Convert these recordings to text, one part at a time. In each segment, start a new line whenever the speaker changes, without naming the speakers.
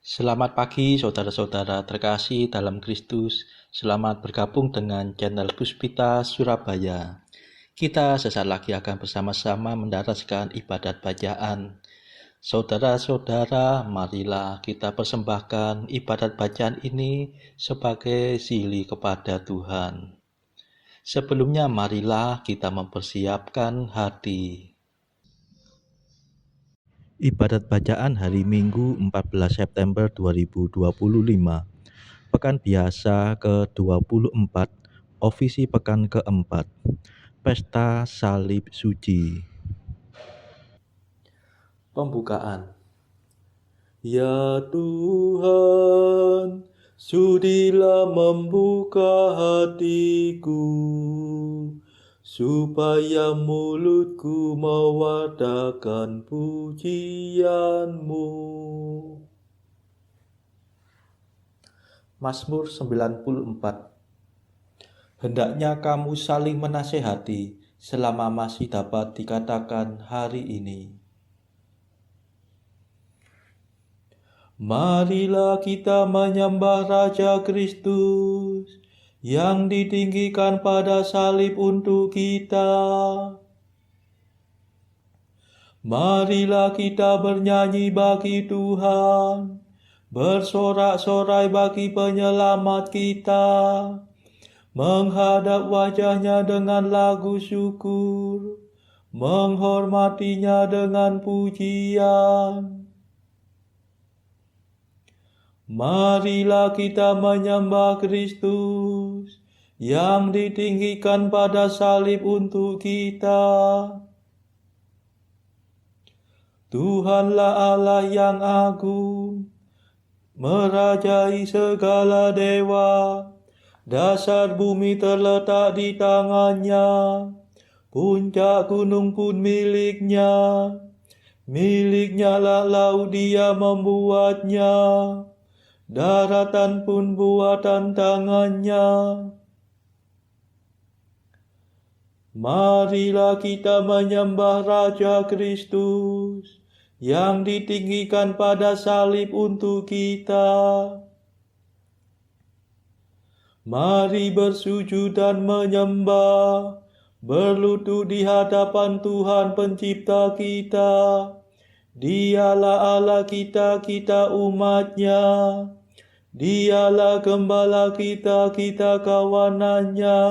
Selamat pagi saudara-saudara terkasih dalam Kristus. Selamat bergabung dengan channel Puspita Surabaya. Kita sesaat lagi akan bersama-sama mendaraskan ibadat bacaan. Saudara-saudara, marilah kita persembahkan ibadat bacaan ini sebagai sili kepada Tuhan. Sebelumnya marilah kita mempersiapkan hati. Ibadat bacaan hari Minggu 14 September 2025. Pekan biasa ke-24, ofisi pekan keempat, Pesta Salib Suci. Pembukaan. Ya Tuhan, sudilah membuka hatiku, supaya mulutku mewartakan pujian-Mu. Mazmur 94. Hendaknya kamu saling menasehati selama masih dapat dikatakan hari ini. Marilah kita menyembah Raja Kristus yang ditinggikan pada salib untuk kita. Marilah kita bernyanyi bagi Tuhan, bersorak-sorai bagi penyelamat kita, menghadap wajahnya dengan lagu syukur, menghormatinya dengan pujian. Marilah kita menyembah Kristus yang ditinggikan pada salib untuk kita. Tuhanlah Allah yang agung, merajai segala dewa. Dasar bumi terletak di tangannya, puncak gunung pun miliknya. Miliknya lah laut, dia membuatnya, daratan pun buatan tangannya. Marilah kita menyembah Raja Kristus yang ditinggikan pada salib untuk kita. Mari bersujud dan menyembah, berlutut di hadapan Tuhan Pencipta kita. Dialah Allah kita, kita umat-Nya. Dialah Gembala kita, kita kawanannya.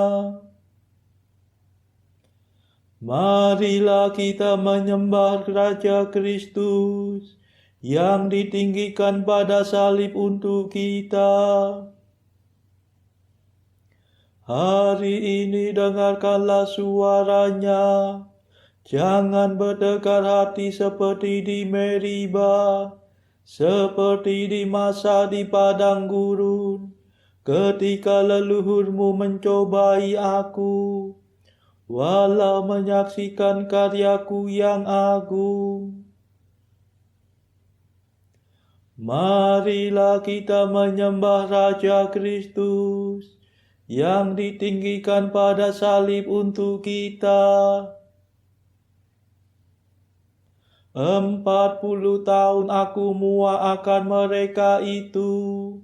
Marilah kita menyembah Raja Kristus yang ditinggikan pada salib untuk kita. Hari ini dengarkanlah suaranya. Jangan berdegar hati seperti di Meriba, seperti di masa di padang gurun, ketika leluhurmu mencobai aku, walau menyaksikan karyaku yang agung. Marilah kita menyembah Raja Kristus yang ditinggikan pada salib untuk kita. 40 tahun aku muak akan mereka itu.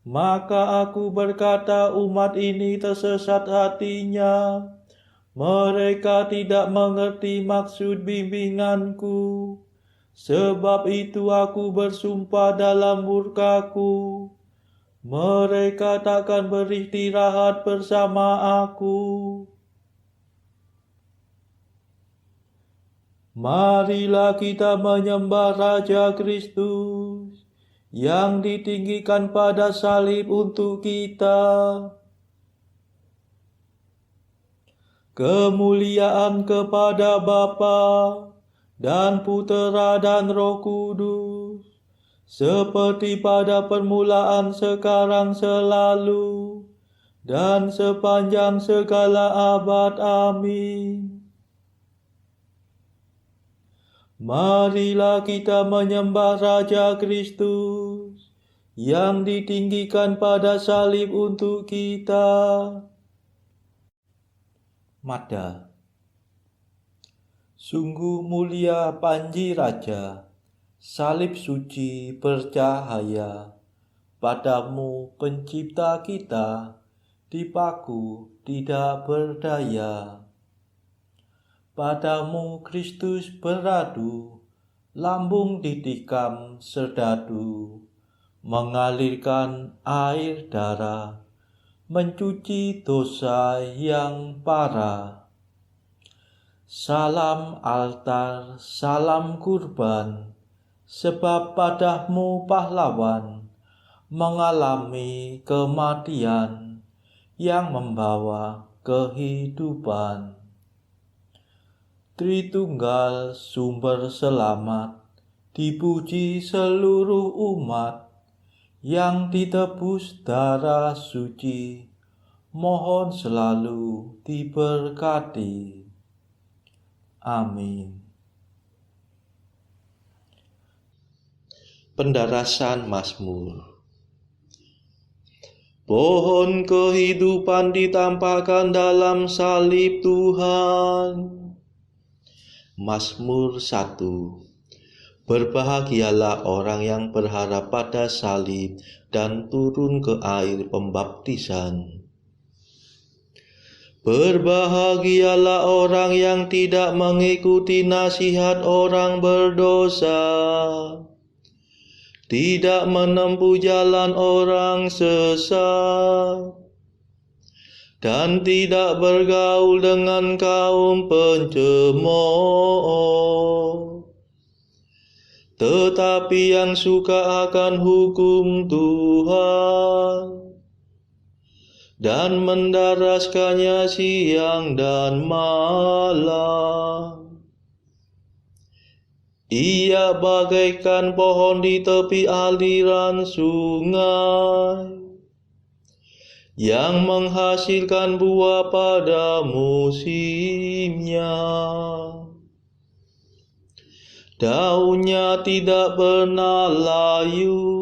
Maka aku berkata, umat ini tersesat hatinya. Mereka tidak mengerti maksud bimbinganku. Sebab itu aku bersumpah dalam murkaku, mereka takkan beristirahat bersama aku. Marilah kita menyembah Raja Kristus yang ditinggikan pada salib untuk kita. Kemuliaan kepada Bapa dan Putera dan Roh Kudus, seperti pada permulaan, sekarang, selalu, dan sepanjang segala abad. Amin. Marilah kita menyembah Raja Kristus yang ditinggikan pada salib untuk kita. Mada. Sungguh mulia Panji Raja,
Salib suci bercahaya, padamu pencipta kita, dipaku tidak berdaya. Padamu Kristus beradu, lambung ditikam serdadu, mengalirkan air darah, mencuci dosa yang parah. Salam altar, salam kurban, sebab padamu pahlawan mengalami kematian yang membawa kehidupan. Tritunggal sumber selamat, dipuji seluruh umat yang ditebus darah suci, mohon selalu diberkati. Amin.
Pendarasan Mazmur. Pohon kehidupan ditampakkan dalam salib Tuhan. Mazmur 1. Berbahagialah orang yang berharap pada salib dan turun ke air pembaptisan. Berbahagialah orang yang tidak mengikuti nasihat orang berdosa, tidak menempuh jalan orang sesat, dan tidak bergaul dengan kaum pencemooh, tetapi yang suka akan hukum Tuhan dan mendaraskannya siang dan malam. Ia bagaikan pohon di tepi aliran sungai, yang menghasilkan buah pada musimnya. Daunnya tidak pernah layu.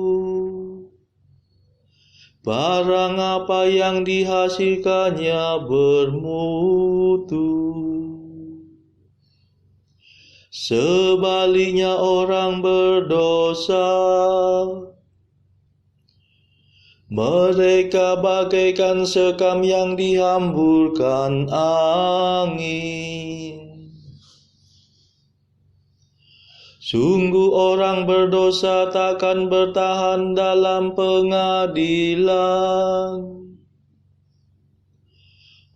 Barang apa yang dihasilkannya bermutu. Sebaliknya orang berdosa, mereka bagaikan sekam yang dihamburkan angin. Sungguh orang berdosa takkan bertahan dalam pengadilan.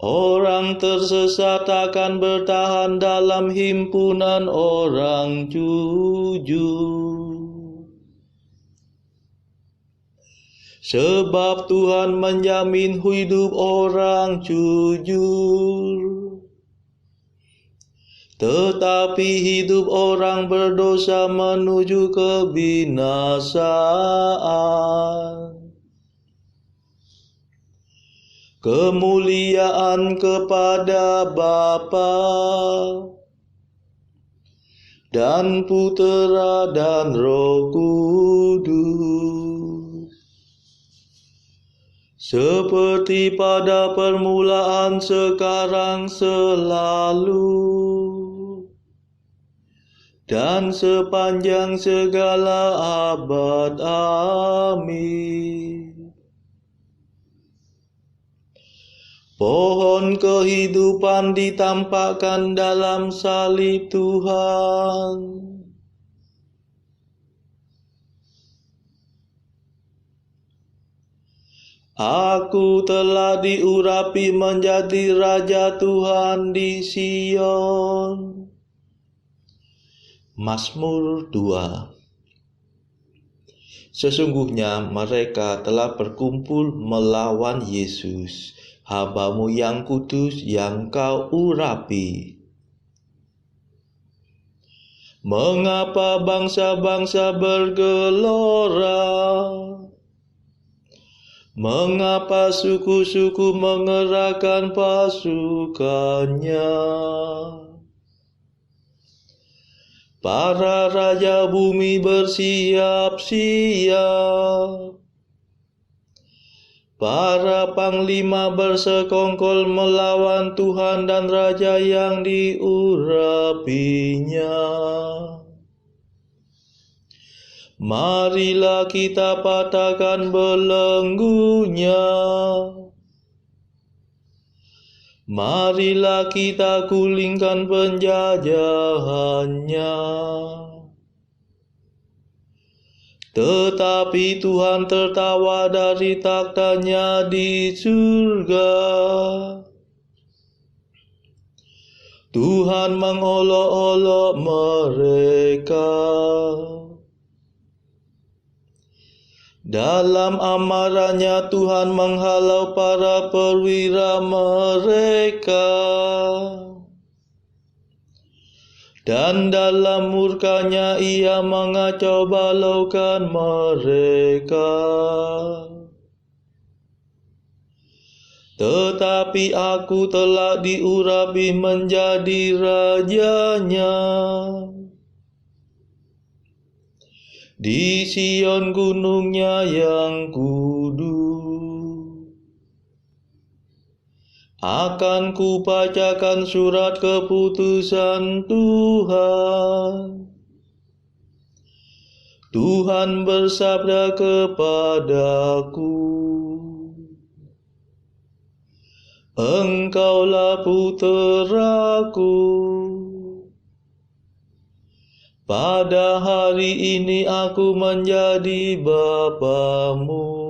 Orang tersesat akan bertahan dalam himpunan orang jujur. Sebab Tuhan menjamin hidup orang jujur, tetapi hidup orang berdosa menuju kebinasaan. Kemuliaan kepada Bapa dan Putera dan Roh Kudus, seperti pada permulaan, sekarang, selalu, dan sepanjang segala abad. Amin. Pohon kehidupan ditampakkan dalam salib Tuhan. Aku telah diurapi menjadi Raja Tuhan di Sion. Mazmur 2. Sesungguhnya mereka telah berkumpul melawan Yesus, hamba-Mu yang kudus yang Kau urapi. Mengapa bangsa-bangsa bergelora? Mengapa suku-suku mengerahkan pasukannya? Para raja bumi bersiap-siap. Para panglima bersekongkol melawan Tuhan dan Raja yang diurapinya.
Marilah kita patahkan belenggunya. Marilah kita gulingkan penjajahannya. Tetapi Tuhan tertawa dari takhta-Nya di surga. Tuhan mengolok-olok mereka. Dalam amarahnya Tuhan menghalau para perwira mereka. Dan dalam murkanya Ia mengacau balaukan mereka. Tetapi aku telah diurapi menjadi rajanya. Di Sion gunungnya yang kudus, akan kubacakan surat keputusan Tuhan. Tuhan bersabda kepadaku, Engkaulah puteraku. Pada hari ini aku menjadi Bapamu.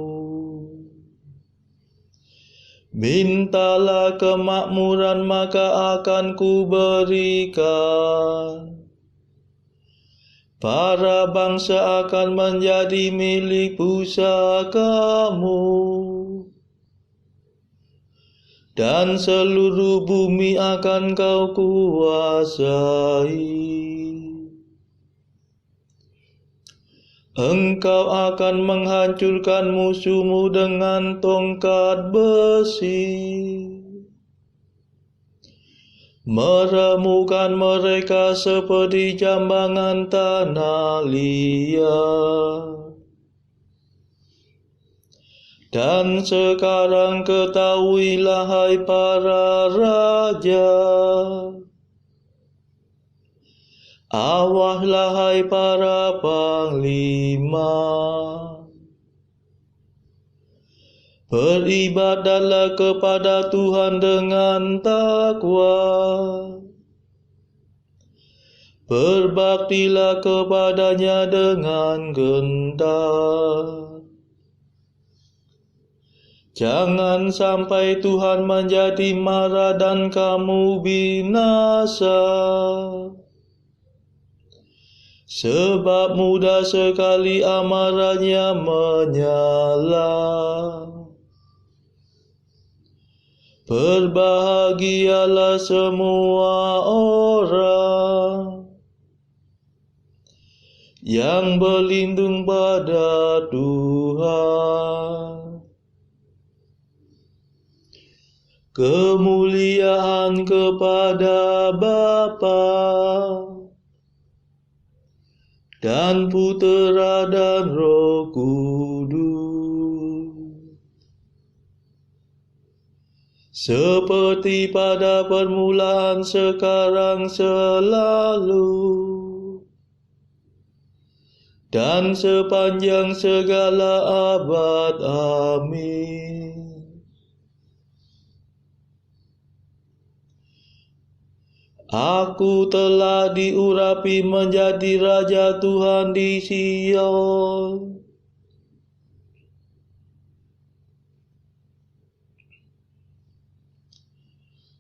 Mintalah kemakmuran maka akan kuberikan. Para bangsa akan menjadi milik pusakamu. Dan seluruh bumi akan kau kuasai. Engkau akan menghancurkan musuhmu dengan tongkat besi. Meremukkan mereka seperti jambangan tanah liat. Dan sekarang ketahuilah hai para raja. Awaslah hai para panglima. Beribadatlah kepada Tuhan dengan takwa. Berbaktilah kepada-Nya dengan gentar. Jangan sampai Tuhan menjadi marah dan kamu binasa. Sebab mudah sekali amarahnya menyala. Berbahagialah semua orang yang berlindung pada Tuhan. Kemuliaan kepada Bapa dan Putera dan Roh Kudus, seperti pada permulaan, sekarang, selalu, dan sepanjang segala abad. Amin. Aku telah diurapi menjadi Raja Tuhan di Sion.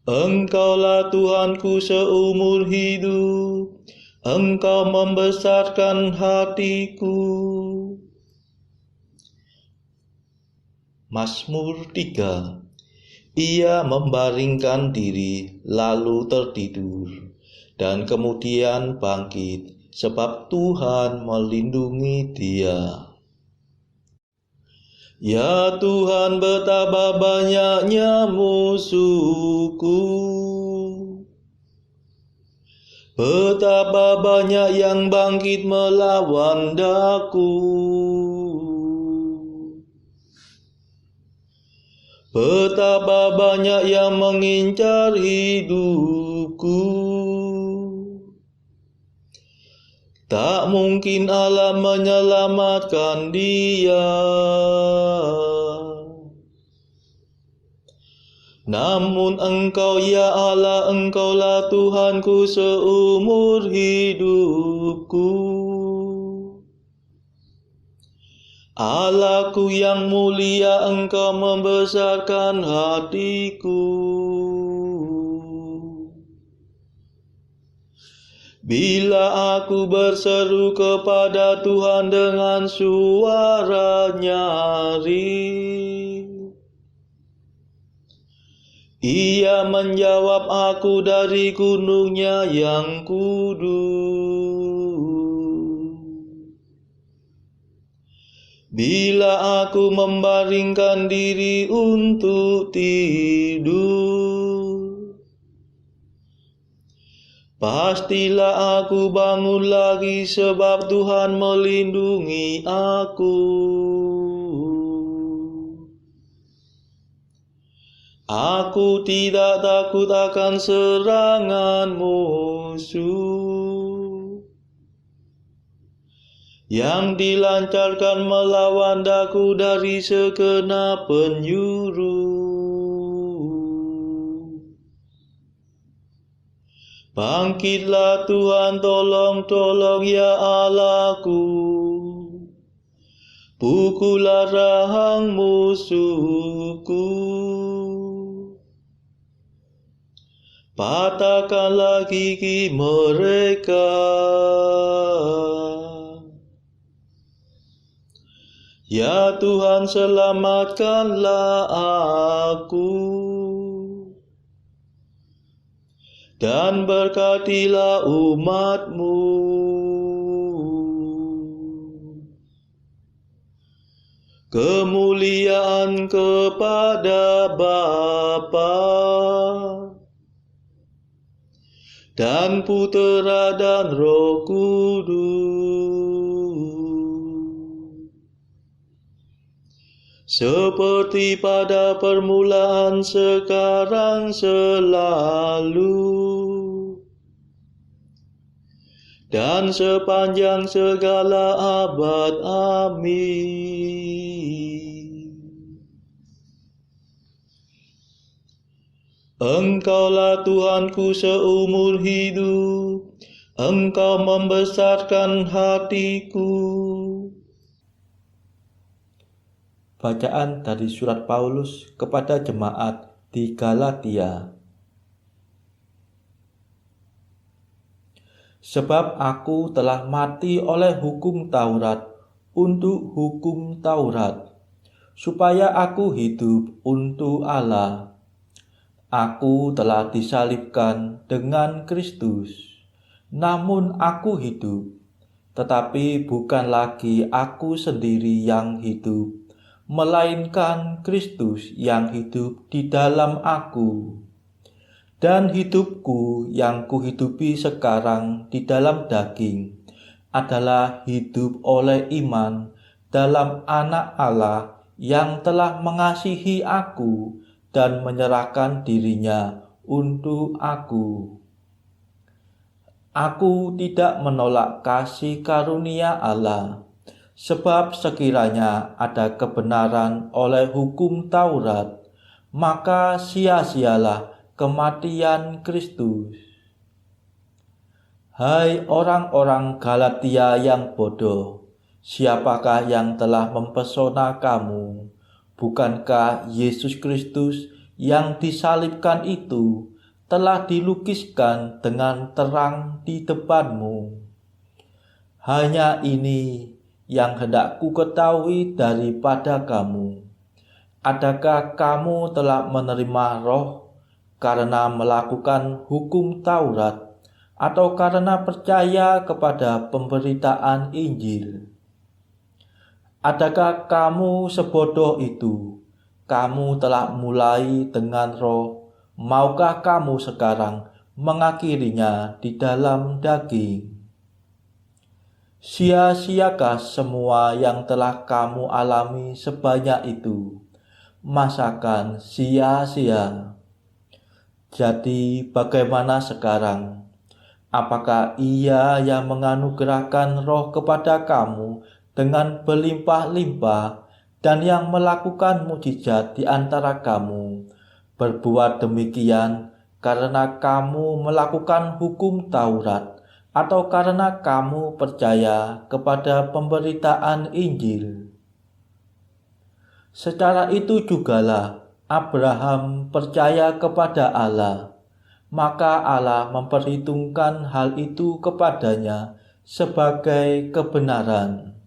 Engkaulah Tuhanku seumur hidup, Engkau membesarkan hatiku. Mazmur 3. Ia membaringkan diri, lalu tertidur, dan kemudian bangkit, sebab Tuhan melindungi dia. Ya Tuhan, betapa banyaknya musuhku, betapa banyak yang bangkit melawan daku. Betapa banyak yang mengincar hidupku. Tak mungkin Allah menyelamatkan dia. Namun Engkau ya Allah, Engkaulah Tuhanku seumur hidupku. Allahku yang mulia, Engkau membesarkan hatiku. Bila aku berseru kepada Tuhan dengan suara nyaring, Ia menjawab aku dari gunungnya yang kudus. Bila aku membaringkan diri untuk tidur, pastilah aku bangun lagi sebab Tuhan melindungi aku. Aku tidak takut akan serangan musuh yang dilancarkan melawan daku dari segenap penjuru. Bangkitlah Tuhan, tolong ya Allahku. Pukullah rahang musuhku. Patahkanlah gigi mereka. Ya Tuhan, selamatkanlah aku. Dan berkatilah umat-Mu. Kemuliaan kepada Bapa dan Putera dan Roh Kudus, seperti pada permulaan, sekarang, selalu, dan sepanjang segala abad. Amin. Engkaulah Tuhanku seumur hidup, Engkau membesarkan hatiku.
Bacaan dari surat Paulus kepada jemaat di Galatia. Sebab aku telah mati oleh hukum Taurat untuk hukum Taurat, supaya aku hidup untuk Allah. Aku telah disalibkan dengan Kristus, namun aku hidup, tetapi bukan lagi aku sendiri yang hidup, melainkan Kristus yang hidup di dalam aku. Dan hidupku yang kuhidupi sekarang di dalam daging adalah hidup oleh iman dalam Anak Allah yang telah mengasihi aku dan menyerahkan dirinya untuk aku. Aku tidak menolak kasih karunia Allah, sebab sekiranya ada kebenaran oleh hukum Taurat, maka sia-sialah kematian Kristus. Hai orang-orang Galatia yang bodoh, siapakah yang telah mempesona kamu? Bukankah Yesus Kristus yang disalibkan itu telah dilukiskan dengan terang di depanmu? Hanya ini yang hendak ku ketahui daripada kamu. Adakah kamu telah menerima Roh karena melakukan hukum Taurat, atau karena percaya kepada pemberitaan Injil? Adakah kamu sebodoh itu? Kamu telah mulai dengan Roh, maukah kamu sekarang mengakhirinya di dalam daging? Sia-siakah semua yang telah kamu alami sebanyak itu? Masakan sia-sia? Jadi bagaimana sekarang?
Apakah Ia yang menganugerahkan roh kepada kamu dengan berlimpah-limpah dan yang melakukan mujizat di antara kamu berbuat demikian karena kamu melakukan hukum Taurat atau karena kamu percaya kepada pemberitaan Injil? Secara itu jugalah Abraham percaya kepada Allah, maka Allah memperhitungkan hal itu kepadanya sebagai kebenaran.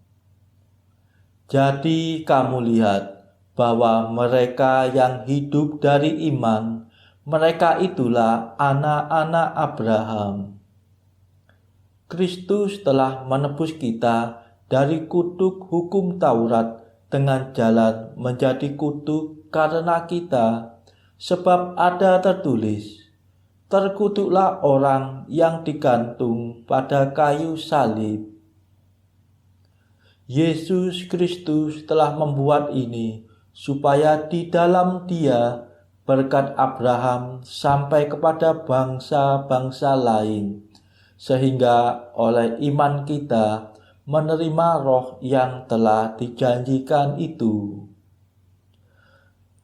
Jadi kamu lihat bahwa mereka yang hidup dari iman, mereka itulah anak-anak Abraham. Kristus telah menebus kita dari kutuk hukum Taurat dengan jalan menjadi kutuk karena kita, sebab ada tertulis, terkutuklah orang yang digantung pada kayu salib. Yesus Kristus telah membuat ini supaya di dalam Dia berkat Abraham sampai kepada bangsa-bangsa lain, sehingga oleh iman kita menerima roh yang telah dijanjikan itu.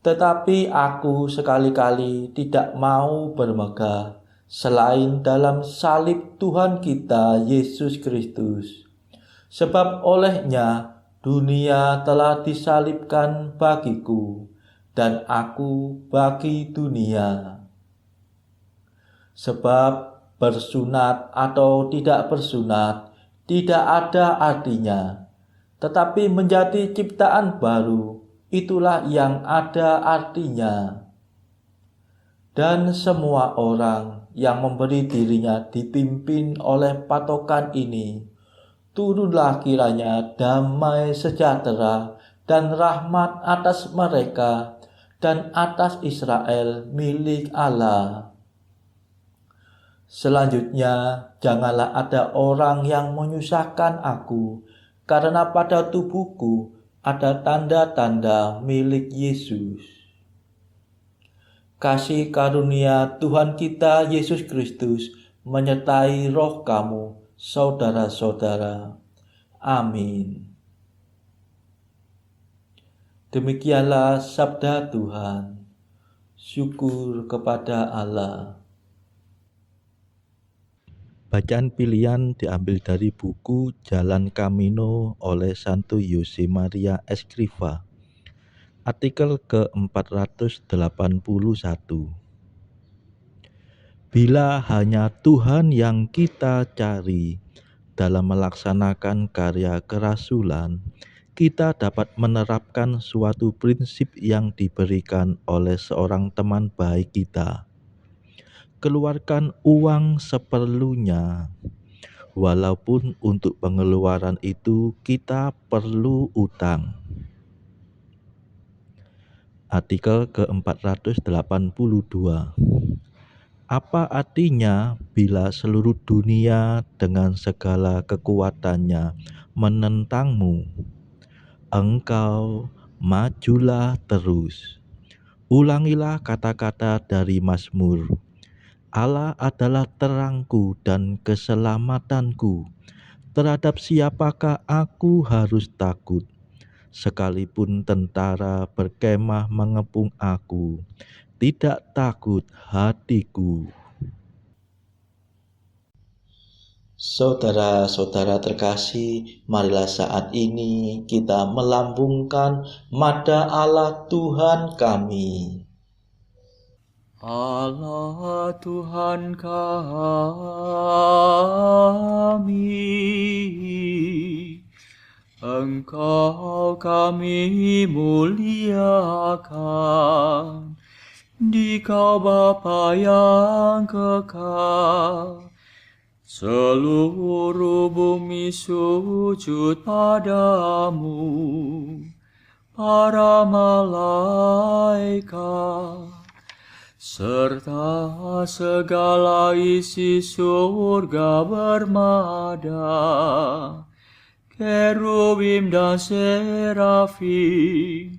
Tetapi aku sekali-kali tidak mau bermegah selain dalam salib Tuhan kita Yesus Kristus. Sebab olehnya dunia telah disalibkan bagiku dan aku bagi dunia. Sebab bersunat atau tidak bersunat tidak ada artinya, tetapi menjadi ciptaan baru, itulah yang ada artinya. Dan semua orang yang memberi dirinya dipimpin oleh patokan ini, turunlah kiranya damai sejahtera dan rahmat atas mereka dan atas Israel milik Allah. Selanjutnya, janganlah ada orang yang menyusahkan aku, karena pada tubuhku ada tanda-tanda milik Yesus. Kasih karunia Tuhan kita Yesus Kristus menyertai roh kamu, saudara-saudara. Amin. Demikianlah sabda Tuhan. Syukur kepada Allah.
Bacaan pilihan diambil dari buku Jalan Camino oleh Santo Jose Maria Escrivá. Artikel ke-481. Bila hanya Tuhan yang kita cari dalam melaksanakan karya kerasulan, kita dapat menerapkan suatu prinsip yang diberikan oleh seorang teman baik kita. Keluarkan uang seperlunya, walaupun untuk pengeluaran itu kita perlu utang. Artikel ke-482. Apa artinya bila seluruh dunia dengan segala kekuatannya menentangmu? Engkau majulah terus. Ulangilah kata-kata dari Mazmur. Allah adalah terangku dan keselamatanku. Terhadap siapakah aku harus takut? Sekalipun tentara berkemah mengepung aku, tidak takut hatiku.
Saudara-saudara terkasih, marilah saat ini kita melambungkan Mada Allah Tuhan kami.
Allah Tuhan kami, Engkau kami muliakan, Dikau Bapa yang kekal. Seluruh bumi sujud padamu, para malaikat, serta segala isi surga bermada, kerubim dan serafim,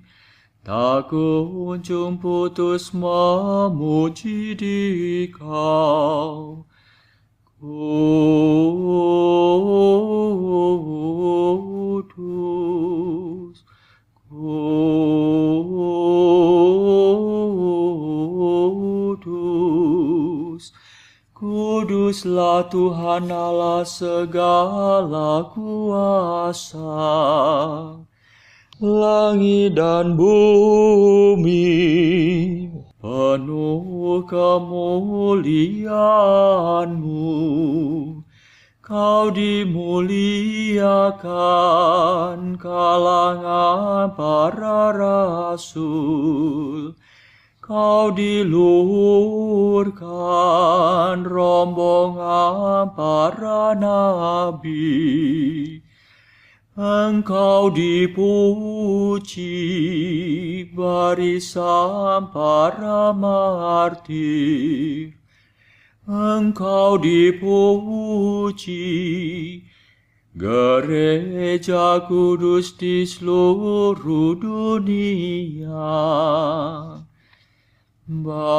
tak kunjung putus memuji Dikau. Kuduslah Tuhan Allah segala kuasa. Langit dan bumi penuh kemuliaan-Mu. Kau dimuliakan kalangan para rasul. Kau diluhurkan rombongan para nabi. Engkau dipuji barisan para martir. Engkau dipuji gereja kudus di seluruh dunia. Bapa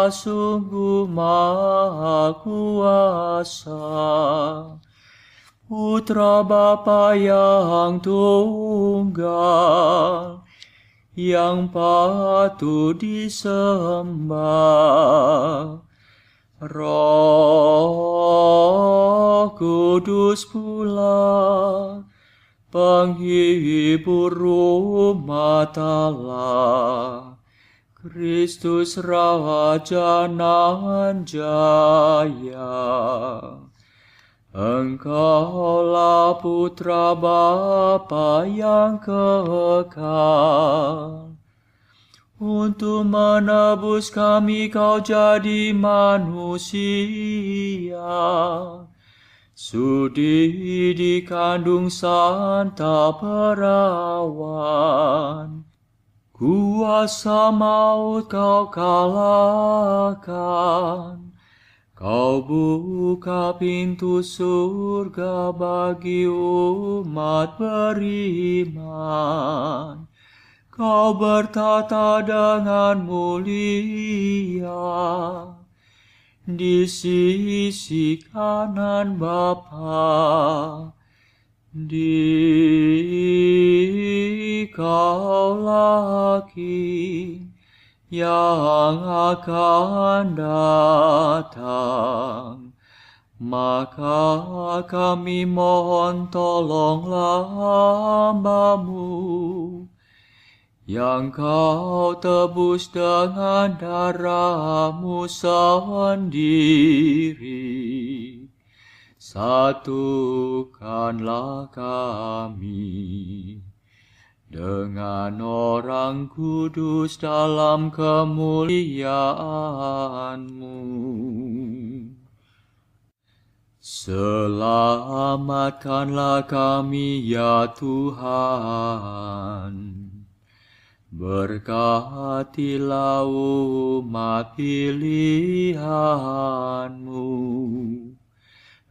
sungguh Maha Kuasa, Putra Bapa yang tunggal, yang patut disembah. Roh Kudus pula penghibur umat Allah, Kristus Raja nan jaya. Engkaulah Putra Bapa yang kekal. Untuk menebus kami Kau jadi manusia. Sudi dikandung Santa Perawan. Kuasa maut Kau kalahkan. Kau buka pintu surga bagi umat beriman. Kau bertata dengan mulia di sisi kanan Bapa. Dikaulah King yang akan datang. Maka kami mohon tolonglah hamba-Mu yang Kau tebus dengan darah-Mu sendiri. Satukanlah kami dengan orang kudus dalam kemuliaan-Mu. Selamatkanlah kami ya Tuhan. Berkatilah umat pilihan-Mu.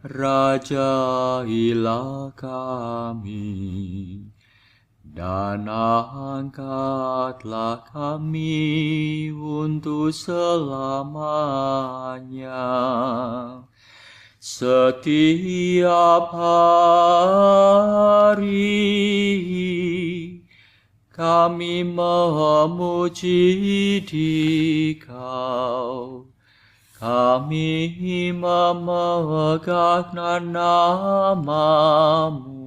Rajailah kami. Dan angkatlah kami untuk selamanya. Setiap hari kami memuji Dikau. Kami memegang nama-Mu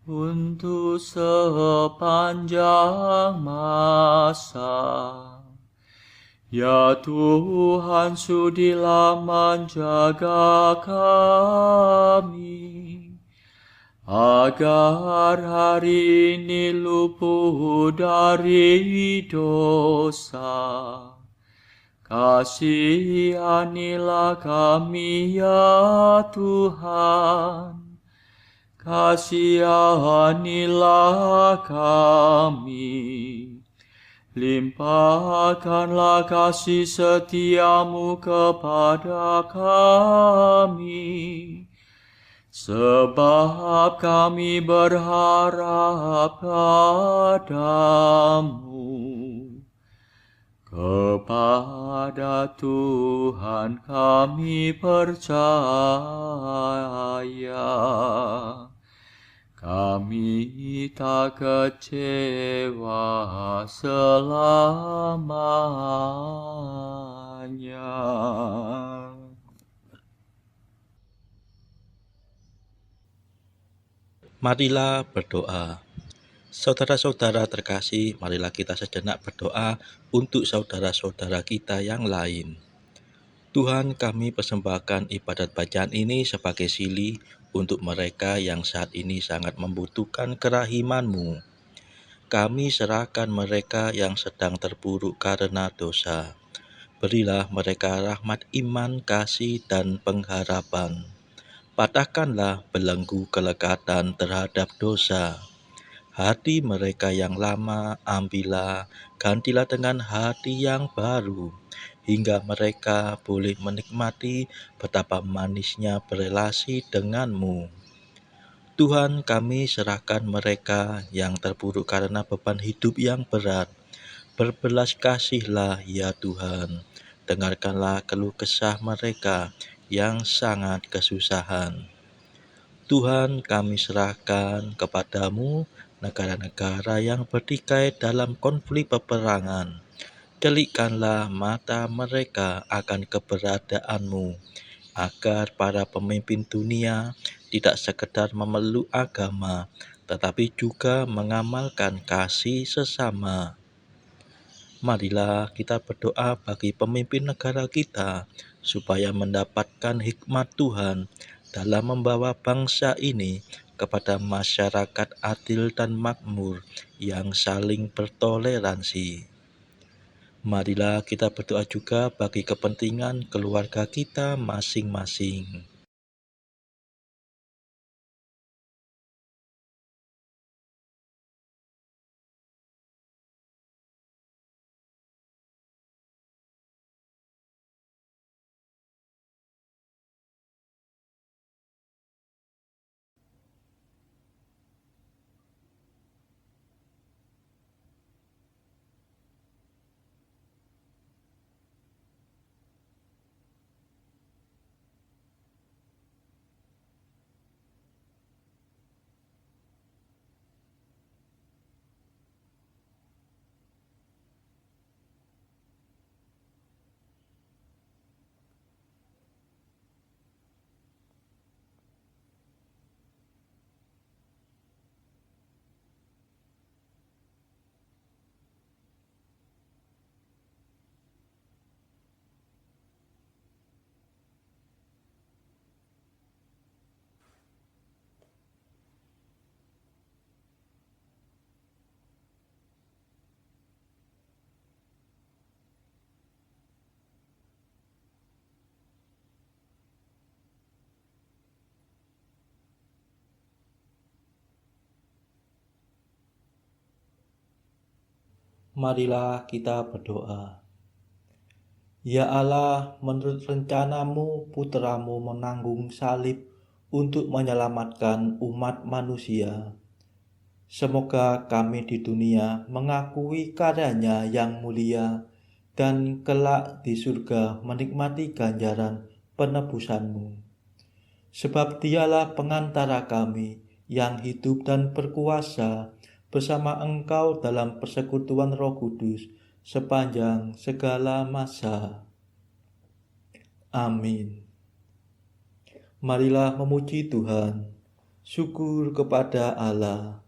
untuk sepanjang masa. Ya Tuhan, sudilah menjaga kami, agar hari ini luput dari dosa. Kasihanilah kami ya Tuhan, kasihanilah kami. Limpahkanlah kasih setia-Mu kepada kami, sebab kami berharap padamu. Kepada Tuhan kami percaya, kami tak kecewa selamanya.
Marilah berdoa. Saudara-saudara terkasih, marilah kita sejenak berdoa untuk saudara-saudara kita yang lain. Tuhan, kami persembahkan ibadat bacaan ini sebagai sili untuk mereka yang saat ini sangat membutuhkan kerahiman-Mu. Kami serahkan mereka yang sedang terpuruk karena dosa. Berilah mereka rahmat iman, kasih, dan pengharapan. Patahkanlah belenggu kelekatan terhadap dosa. Hati mereka yang lama ambillah, gantilah dengan hati yang baru, hingga mereka boleh menikmati betapa manisnya berelasi denganmu. Tuhan, kami serahkan mereka yang terpuruk karena beban hidup yang berat. Berbelas kasihlah ya Tuhan, dengarkanlah keluh kesah mereka yang sangat kesusahan. Tuhan, kami serahkan kepadamu negara-negara yang bertikai dalam konflik peperangan. Celikkanlah mata mereka akan keberadaanmu, agar para pemimpin dunia tidak sekedar memeluk agama, tetapi juga mengamalkan kasih sesama. Marilah kita berdoa bagi pemimpin negara kita, supaya mendapatkan hikmat Tuhan dalam membawa bangsa ini kepada masyarakat adil dan makmur yang saling bertoleransi. Marilah kita berdoa juga bagi kepentingan keluarga kita masing-masing.
Marilah kita berdoa. Ya Allah, menurut rencanamu, putramu menanggung salib untuk menyelamatkan umat manusia. Semoga kami di dunia mengakui karyanya yang mulia dan kelak di surga menikmati ganjaran penebusanmu. Sebab dialah pengantara kami yang hidup dan berkuasa bersama Engkau dalam persekutuan Roh Kudus sepanjang segala masa. Amin. Marilah memuji Tuhan. Syukur kepada Allah.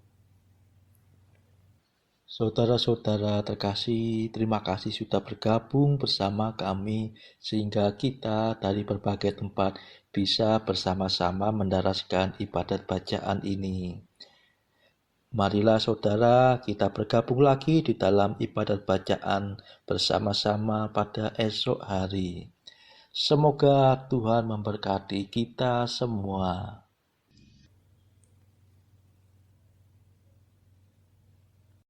Saudara-saudara terkasih, terima kasih sudah bergabung bersama kami sehingga kita dari berbagai tempat bisa bersama-sama mendaraskan ibadat bacaan ini. Marilah saudara, kita bergabung lagi di dalam ibadat bacaan bersama-sama pada esok hari. Semoga Tuhan memberkati kita semua.